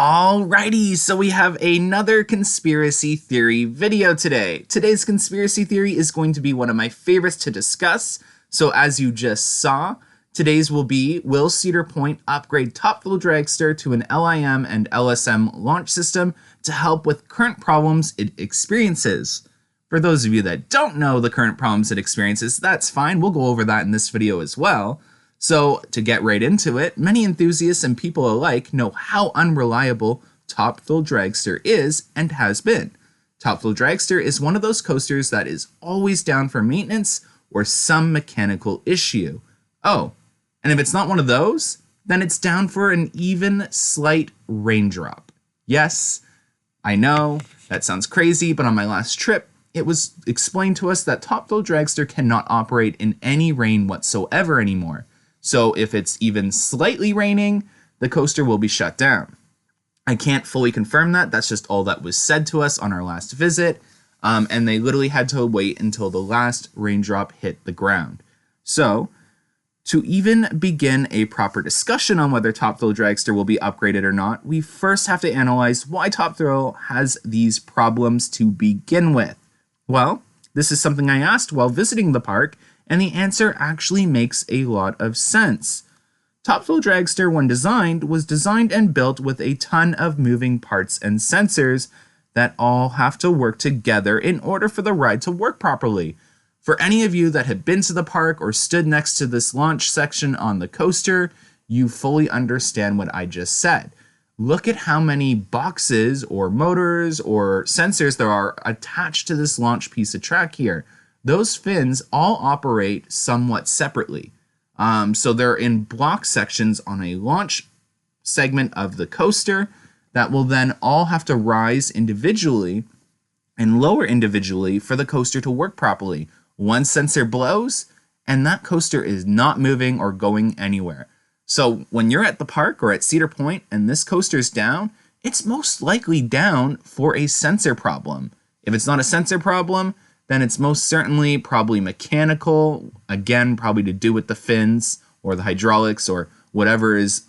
Alrighty, so we have another conspiracy theory video today. Today's conspiracy theory is going to be one of my favorites to discuss. So as you just saw, today's will be, will Cedar Point upgrade Topville Dragster to an LIM and LSM launch system to help with current problems it experiences? For those of you that don't know the current problems it experiences, that's fine. We'll go over that in this video as well. So to get right into it, many enthusiasts and people alike know how unreliable Topville Dragster is and has been. Topville Dragster is one of those coasters that is always down for maintenance or some mechanical issue. Oh, and if it's not one of those, then it's down for an even slight raindrop. Yes, I know, that sounds crazy, but on my last trip, it was explained to us that Topville Dragster cannot operate in any rain whatsoever anymore. So if it's even slightly raining, the coaster will be shut down. I can't fully confirm that. That's just all that was said to us on our last visit. And they literally had to wait until the last raindrop hit the ground. So to even begin a proper discussion on whether Topville Dragster will be upgraded or not, we first have to analyze why Topville has these problems to begin with. Well, this is something I asked while visiting the park, and the answer actually makes a lot of sense. Topville Dragster, when designed, was designed and built with a ton of moving parts and sensors that all have to work together in order for the ride to work properly. For any of you that have been to the park or stood next to this launch section on the coaster, you fully understand what I just said. Look at how many boxes or motors or sensors there are attached to this launch piece of track here. Those fins all operate somewhat separately. So they're in block sections on a launch segment of the coaster that will then all have to rise individually and lower individually for the coaster to work properly. One sensor blows and that coaster is not moving or going anywhere. So when you're at the park or at Cedar Point and this coaster's down, it's most likely down for a sensor problem. If it's not a sensor problem, then it's most certainly probably mechanical, again, probably to do with the fins or the hydraulics or whatever is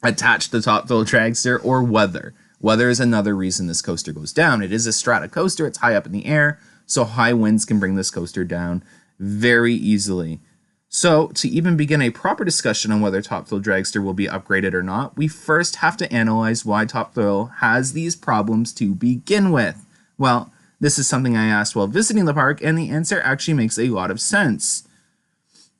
attached to the Topville Dragster, or weather. Weather is another reason this coaster goes down. It is a strata coaster, it's high up in the air, so high winds can bring this coaster down very easily. So to even begin a proper discussion on whether Topville Dragster will be upgraded or not, we first have to analyze why Topville has these problems to begin with. Well, this is something I asked while visiting the park, and the answer actually makes a lot of sense.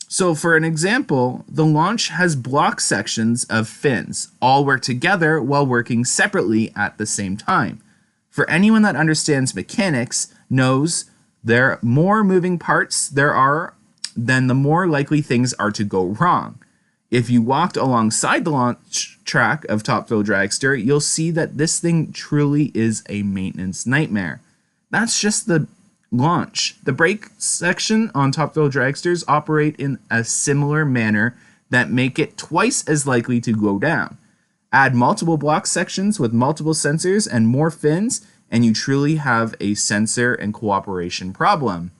So for an example, the launch has block sections of fins, all work together while working separately at the same time. For anyone that understands mechanics, knows there more moving parts there are, then the more likely things are to go wrong. If you walked alongside the launch track of Topville Dragster, you'll see that this thing truly is a maintenance nightmare. That's just the launch. The brake section on Topville Dragsters operate in a similar manner that make it twice as likely to go down. Add multiple block sections with multiple sensors and more fins, and you truly have a sensor and cooperation problem.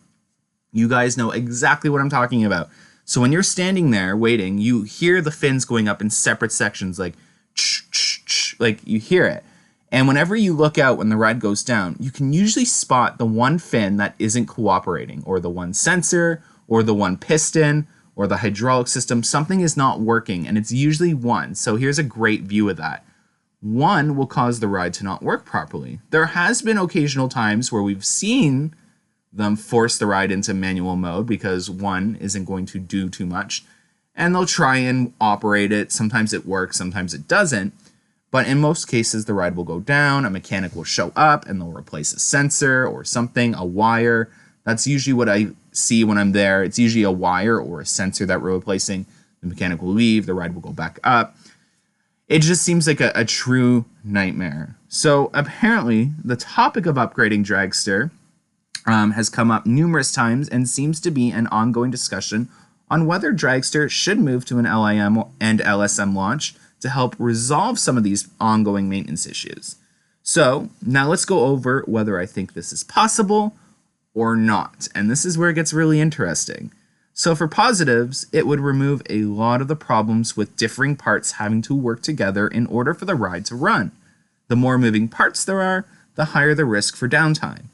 You guys know exactly what I'm talking about. So when you're standing there waiting, you hear the fins going up in separate sections, like you hear it. And whenever you look out when the ride goes down, you can usually spot the one fin that isn't cooperating, or the one sensor, or the one piston, or the hydraulic system. Something is not working, and it's usually one. So here's a great view of that. One will cause the ride to not work properly. There has been occasional times where we've seen them force the ride into manual mode because one isn't going to do too much, and they'll try and operate it. Sometimes it works, sometimes it doesn't. But in most cases, the ride will go down, a mechanic will show up, and they'll replace a sensor or something, a wire. That's usually what I see when I'm there. It's usually a wire or a sensor that we're replacing. The mechanic will leave, the ride will go back up. It just seems like a true nightmare. So apparently, the topic of upgrading Dragster has come up numerous times and seems to be an ongoing discussion on whether Dragster should move to an LIM and LSM launch to help resolve some of these ongoing maintenance issues. So now let's go over whether I think this is possible or not. And this is where it gets really interesting. So for positives, it would remove a lot of the problems with differing parts having to work together in order for the ride to run. The more moving parts there are, the higher the risk for downtime.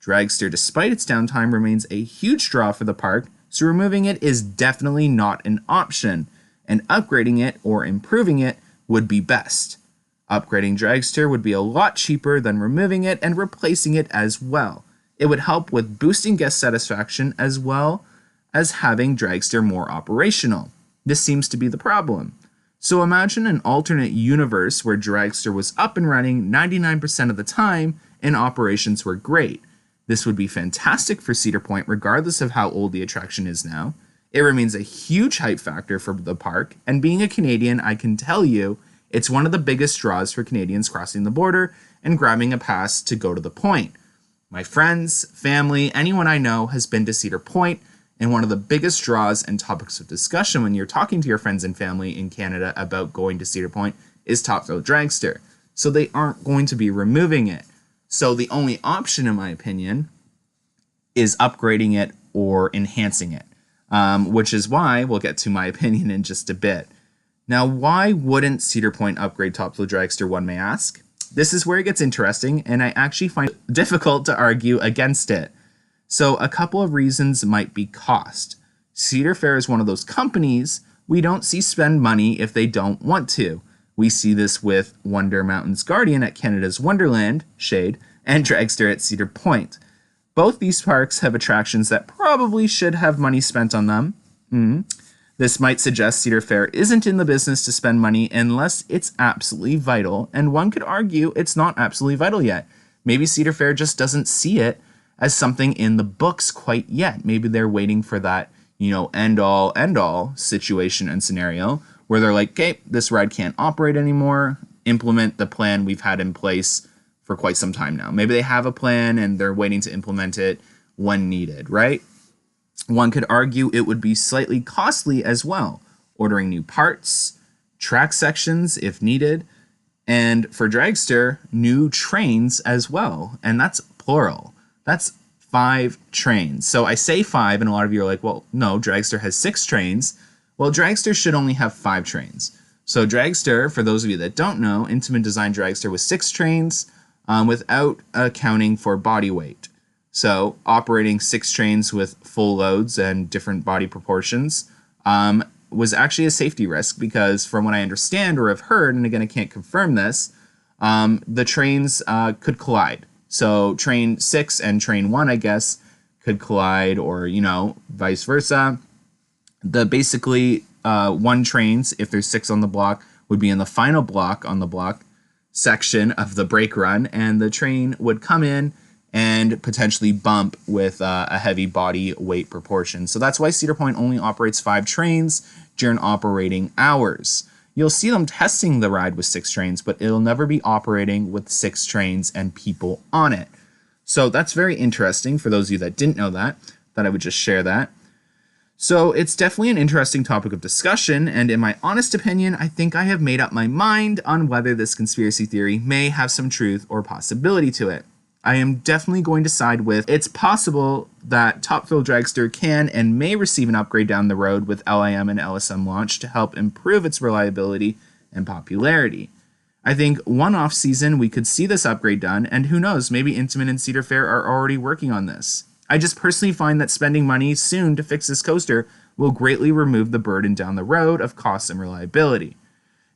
Dragster, despite its downtime, remains a huge draw for the park, so removing it is definitely not an option, and upgrading it or improving it would be best. Upgrading Dragster would be a lot cheaper than removing it and replacing it as well. It would help with boosting guest satisfaction as well as having Dragster more operational. This seems to be the problem. So imagine an alternate universe where Dragster was up and running 99% of the time and operations were great. This would be fantastic for Cedar Point regardless of how old the attraction is now. It remains a huge hype factor for the park, and being a Canadian, I can tell you it's one of the biggest draws for Canadians crossing the border and grabbing a pass to go to the point. My friends, family, anyone I know has been to Cedar Point, and one of the biggest draws and topics of discussion when you're talking to your friends and family in Canada about going to Cedar Point is Top Thrill Dragster. So they aren't going to be removing it. So the only option, in my opinion, is upgrading it or enhancing it, which is why we'll get to my opinion in just a bit. Now, why wouldn't Cedar Point upgrade Top Thrill Dragster, one may ask? This is where it gets interesting, and I actually find it difficult to argue against it. So a couple of reasons might be cost. Cedar Fair is one of those companies we don't see spend money if they don't want to. We see this with Wonder Mountain's Guardian at Canada's Wonderland, Shade, and Dragster at Cedar Point. Both these parks have attractions that probably should have money spent on them. This might suggest Cedar Fair isn't in the business to spend money unless it's absolutely vital, and one could argue it's not absolutely vital yet. Maybe Cedar Fair just doesn't see it as something in the books quite yet. Maybe they're waiting for that, end all situation and scenario where they're like, okay, this ride can't operate anymore, implement the plan we've had in place for quite some time now. Maybe they have a plan and they're waiting to implement it when needed, right? One could argue it would be slightly costly as well, ordering new parts, track sections if needed, and for Dragster, new trains as well, and that's plural. That's 5 trains. So I say 5, and a lot of you are like, well, no, Dragster has 6 trains. Well, Dragster should only have 5 trains. So Dragster, for those of you that don't know, Intamin designed Dragster with 6 trains without accounting for body weight. So operating 6 trains with full loads and different body proportions was actually a safety risk because from what I understand or have heard, and again, I can't confirm this, the trains could collide. So train 6 and train 1, I guess, could collide or, vice versa. The basically 1 trains, if there's 6 on the block, would be in the final block on the block section of the brake run, and the train would come in and potentially bump with a heavy body weight proportion. So that's why Cedar Point only operates 5 trains during operating hours. You'll see them testing the ride with 6 trains, but it'll never be operating with 6 trains and people on it. So that's very interesting for those of you that didn't know that, I would just share that. So it's definitely an interesting topic of discussion, and in my honest opinion, I think I have made up my mind on whether this conspiracy theory may have some truth or possibility to it. I am definitely going to side with it's possible that Top Thrill Dragster can and may receive an upgrade down the road with LIM and LSM launch to help improve its reliability and popularity. I think one off season we could see this upgrade done, and who knows, maybe Intamin and Cedar Fair are already working on this. I just personally find that spending money soon to fix this coaster will greatly remove the burden down the road of cost and reliability.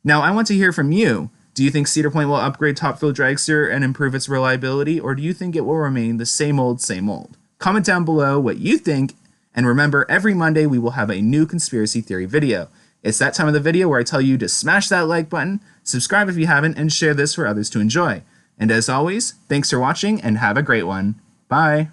Now, I want to hear from you. Do you think Cedar Point will upgrade Top Thrill Dragster and improve its reliability, or do you think it will remain the same old, same old? Comment down below what you think, and remember, every Monday we will have a new conspiracy theory video. It's that time of the video where I tell you to smash that like button, subscribe if you haven't, and share this for others to enjoy. And as always, thanks for watching and have a great one. Bye!